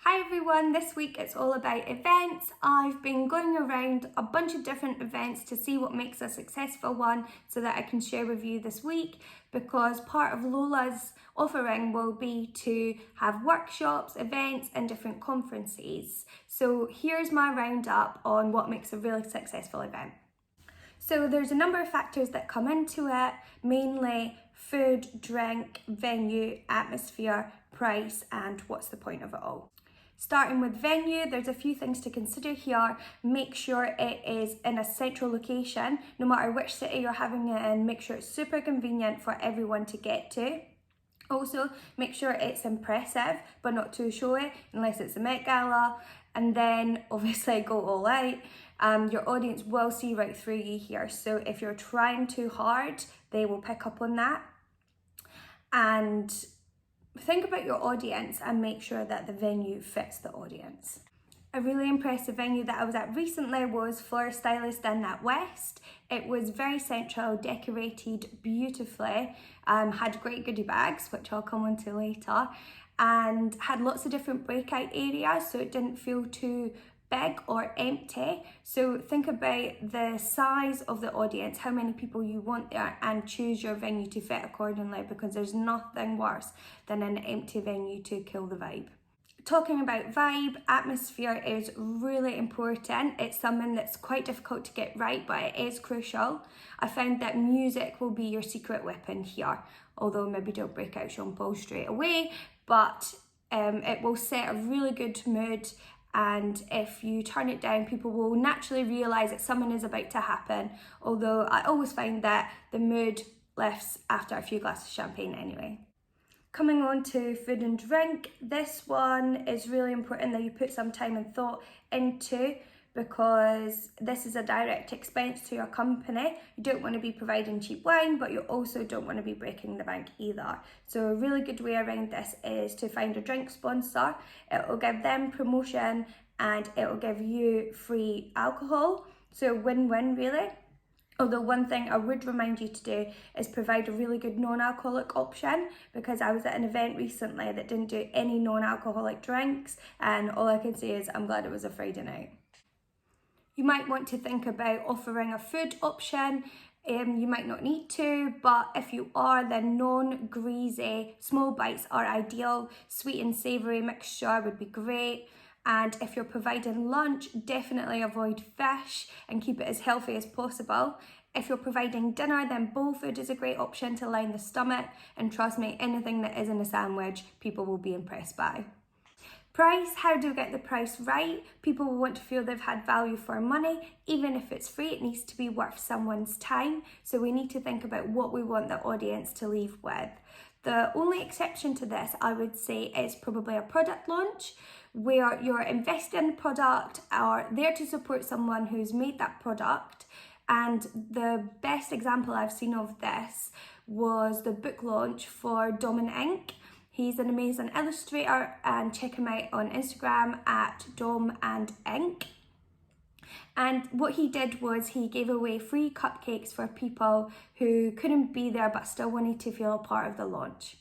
Hi everyone, this week it's all about events. I've been going around a bunch of different events to see what makes a successful one so that I can share with you this week, because part of Lola's offering will be to have workshops, events and different conferences. So here's my roundup on what makes a really successful event. So there's a number of factors that come into it, mainly food, drink, venue, atmosphere, price and what's the point of it all. Starting with venue, there's a few things to consider here. Make sure it is in a central location, no matter which city you're having it in. Make sure it's super convenient for everyone to get to. Also, make sure it's impressive, but not too showy, unless it's the Met Gala. And then obviously go all out. Your audience will see right through you here. So if you're trying too hard, they will pick up on that. And think about your audience and make sure that the venue fits the audience. A really impressive venue that I was at recently was Stylist and Natwest. It was very central, decorated beautifully, had great goodie bags, which I'll come on to later, and had lots of different breakout areas, so it didn't feel too big or empty. So think about the size of the audience, how many people you want there, and choose your venue to fit accordingly, because there's nothing worse than an empty venue to kill the vibe. Talking about vibe, atmosphere is really important. It's something that's quite difficult to get right, but it is crucial. I found that music will be your secret weapon here, although maybe don't break out Sean Paul straight away, but it will set a really good mood. And if you turn it down, people will naturally realise that something is about to happen. Although I always find that the mood lifts after a few glasses of champagne anyway. Coming on to food and drink, this one is really important that you put some time and thought into, because this is a direct expense to your company. You don't want to be providing cheap wine, but you also don't want to be breaking the bank either. So a really good way around this is to find a drink sponsor. It will give them promotion and it will give you free alcohol. So win-win really. Although one thing I would remind you to do is provide a really good non-alcoholic option, because I was at an event recently that didn't do any non-alcoholic drinks, and all I can say is I'm glad it was a Friday night. You might want to think about offering a food option. You might not need to, but if you are, then non-greasy small bites are ideal. Sweet and savoury mixture would be great. And if you're providing lunch, definitely avoid fish and keep it as healthy as possible. If you're providing dinner, then bowl food is a great option to line the stomach. And trust me, anything that isn't a sandwich, people will be impressed by. Price, how do we get the price right? People will want to feel they've had value for money. Even if it's free, it needs to be worth someone's time. So we need to think about what we want the audience to leave with. The only exception to this, I would say, is probably a product launch, where you're investing in the product or there to support someone who's made that product. And the best example I've seen of this was the book launch for Dom and Ink. He's an amazing illustrator, and check him out on Instagram at Dom and Ink. And what he did was he gave away free cupcakes for people who couldn't be there but still wanted to feel a part of the launch.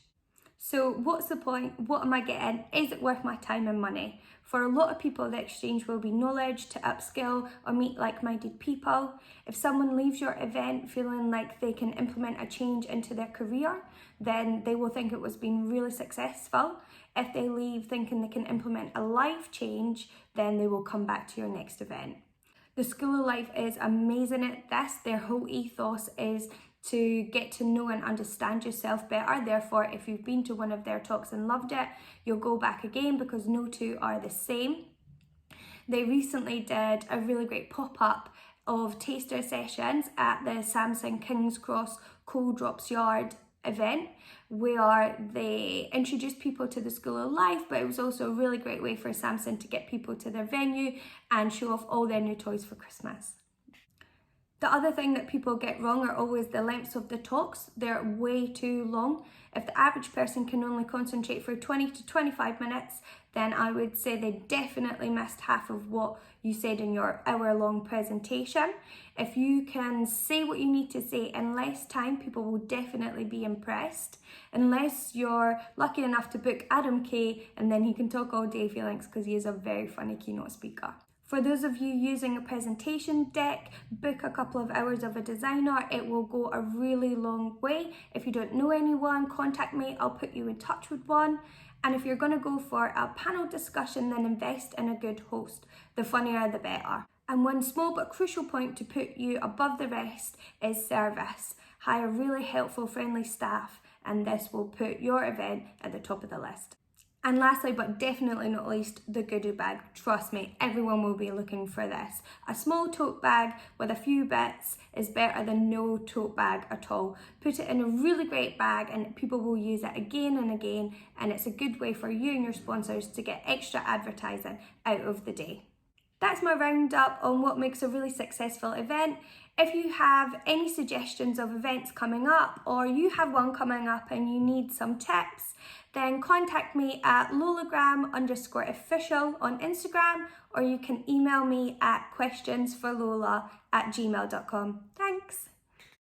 So what's the point? What am I getting? Is it worth my time and money? For a lot of people, the exchange will be knowledge to upskill or meet like-minded people. If someone leaves your event feeling like they can implement a change into their career, then they will think it was being really successful. If they leave thinking they can implement a life change, then they will come back to your next event. The School of Life is amazing at this. Their whole ethos is to get to know and understand yourself better. Therefore, if you've been to one of their talks and loved it, you'll go back again, because no two are the same. They recently did a really great pop-up of taster sessions at the Samsung King's Cross Coal Drops Yard event, where they introduced people to the School of Life, but it was also a really great way for Samsung to get people to their venue and show off all their new toys for Christmas. The other thing that people get wrong are always the lengths of the talks. They're way too long. If the average person can only concentrate for 20 to 25 minutes, then I would say they definitely missed half of what you said in your hour-long presentation. If you can say what you need to say in less time, people will definitely be impressed. Unless you're lucky enough to book Adam Kay, and then he can talk all day if he likes, because he is a very funny keynote speaker. For those of you using a presentation deck, book a couple of hours of a designer. It will go a really long way. If you don't know anyone, contact me. I'll put you in touch with one. And if you're going to go for a panel discussion, then invest in a good host. The funnier, the better. And one small but crucial point to put you above the rest is service. Hire really helpful, friendly staff, and this will put your event at the top of the list. And lastly, but definitely not least, the goodie bag. Trust me, everyone will be looking for this. A small tote bag with a few bits is better than no tote bag at all. Put it in a really great bag and people will use it again and again, and it's a good way for you and your sponsors to get extra advertising out of the day. That's my roundup on what makes a really successful event. If you have any suggestions of events coming up, or you have one coming up and you need some tips, then contact me at lolagram_official on Instagram, or you can email me at questionsforlola@gmail.com.